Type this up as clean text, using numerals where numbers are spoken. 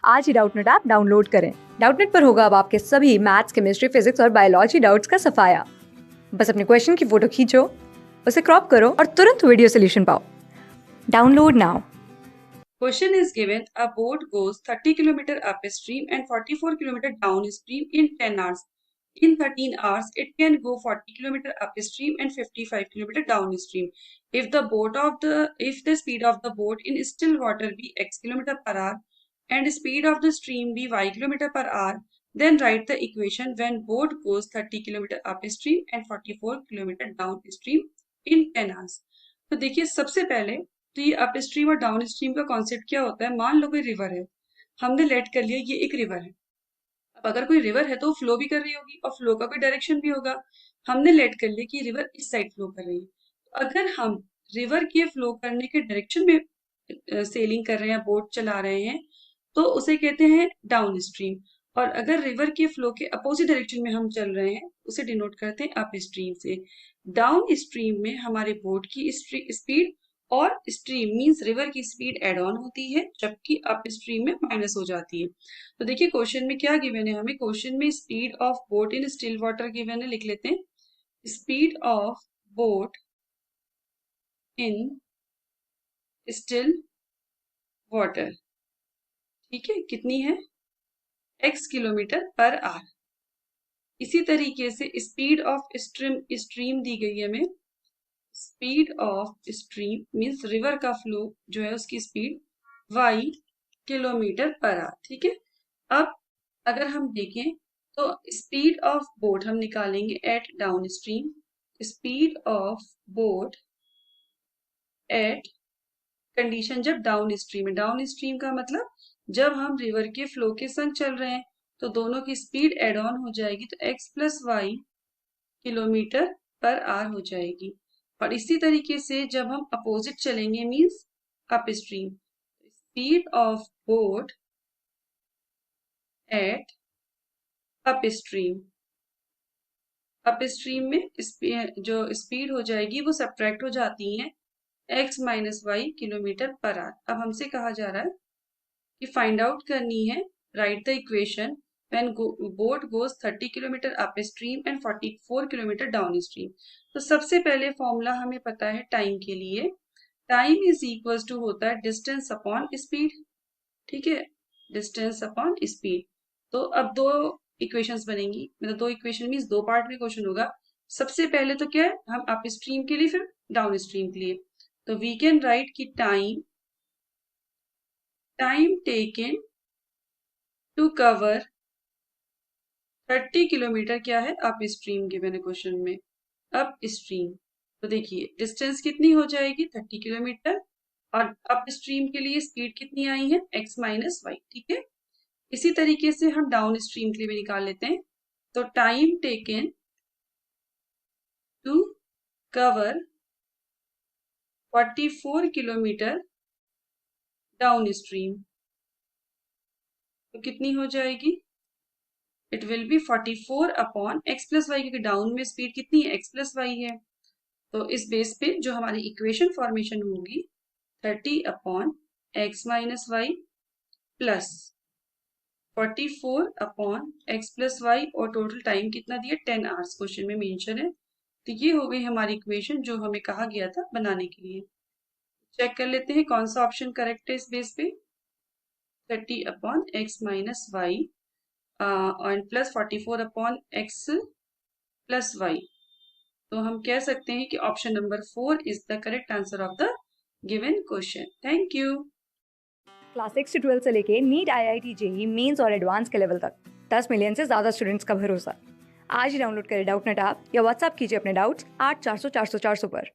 आज ही Doubtnut app download करें। Doubtnut पर होगा अब आपके सभी मैथ्स, केमिस्ट्री, फिजिक्स और बायोलॉजी डाउट्स का सफाया। बस अपने क्वेश्चन की फोटो खींचो, उसे क्रॉप करो और तुरंत वीडियो सोल्यूशन पाओ। Download now. Question is given, a boat goes 30 km upstream and 44 km downstream in 10 hours. In 13 hours, it can go 40 km upstream and 55 km downstream. If the speed of the boat in still water be x km per hour and speed of the stream be y km per hour, then write the equation when boat goes 30 km upstream and 44 km downstream in 10 hours. तो देखिए सबसे पहले तो ये up stream और down stream का concept क्या होता है। मान लो कोई रिवर है, हमने लेट कर लिया ये एक रिवर है। अब अगर कोई रिवर है तो वो फ्लो भी कर रही होगी और फ्लो का कोई डायरेक्शन भी होगा। हमने लेट कर लिया कि रिवर इस साइड फ्लो कर रही है। तो अगर हम रिवर के फ्लो करने के डायरेक्शन में सेलिंग कर रहे हैं, बोट चला रहे हैं, तो उसे कहते हैं डाउन स्ट्रीम। और अगर रिवर के फ्लो के अपोजिट डायरेक्शन में हम चल रहे हैं, उसे डिनोट करते हैं अप स्ट्रीम से। डाउन स्ट्रीम में हमारे बोट की स्पीड और स्ट्रीम मींस रिवर की स्पीड एड ऑन होती है, जबकि अप स्ट्रीम में माइनस हो जाती है। तो देखिए क्वेश्चन में क्या गिवन है, हमें क्वेश्चन में speed of boat in still water given है। लिख लेते हैं, speed of boat in still water, ठीक है, कितनी है, x किलोमीटर पर आवर। इसी तरीके से स्पीड ऑफ स्ट्रीम दी गई है हमें। Speed of stream means river का फ्लो जो है उसकी speed y kilometre per our, ठीक है। अब अगर हम देखें तो स्पीड ऑफ बोट हम निकालेंगे at downstream. Speed of boat at condition जब डाउन स्ट्रीम है। डाउन स्ट्रीम का मतलब जब हम रिवर के फ्लो के संग चल रहे हैं तो दोनों की स्पीड एड ऑन हो जाएगी, तो x plus y kilometre per hour हो जाएगी। और इसी तरीके से जब हम अपोजिट चलेंगे means upstream, speed of boat at upstream. Upstream में जो स्पीड हो जाएगी वो सब्ट्रैक्ट हो जाती है x minus y kilometre per hour. अब हमसे कहा जा रहा है कि फाइंड आउट करनी है, right the equation when boat goes 30 kilometre up stream and 44 kilometre downstream. तो सबसे पहले फॉर्मूला हमें पता है टाइम के लिए, टाइम इज इक्वल टू होता है डिस्टेंस अपॉन स्पीड, ठीक है, डिस्टेंस अपॉन स्पीड। तो अब दो इक्वेशंस बनेंगी, मतलब दो इक्वेशन मीन्स दो पार्ट में क्वेश्चन होगा। सबसे पहले तो क्या है, हम अप स्ट्रीम के लिए फिर डाउन स्ट्रीम के लिए। तो वी कैन राइट की time taken to cover 30 kilometre क्या है, अप स्ट्रीम गिवन है क्वेश्चन में, अप स्ट्रीम। तो देखिए डिस्टेंस कितनी हो जाएगी 30 किलोमीटर और अप स्ट्रीम के लिए स्पीड कितनी आई है x माइनस वाई, ठीक है। इसी तरीके से हम डाउन स्ट्रीम के लिए भी निकाल लेते हैं। तो time taken to cover 44 kilometre downstream, तो कितनी हो जाएगी, it will be 44 upon x plus y, क्योंकि डाउन में स्पीड कितनी है x प्लस वाई है। तो इस बेस पे जो हमारी इक्वेशन फॉर्मेशन होगी 30 upon x minus y plus 44 upon x plus y, और टोटल टाइम कितना दिया 10 आवर्स क्वेश्चन में मेंशन है। तो ये हो गई हमारी इक्वेशन जो हमें कहा गया था बनाने के लिए। चेक कर लेते हैं कौन सा ऑप्शन करेक्ट है इस बेस पे। 30 अपॉन x माइनस वाई और plus 44 upon x plus y. तो हम कह सकते हैं कि option number 4 is the correct answer of the given question. Thank you. Class 6 से 12 से लेके नीट, IIT, JEE मेंस और एडवांस के लेवल तक 10 मिलियन से ज्यादा स्टूडेंट्स का भरोसा। आज ही डाउनलोड करें डाउटनेट ऐप या व्हाट्सएप कीजिए अपने डाउट्स 8400 400 400 पर।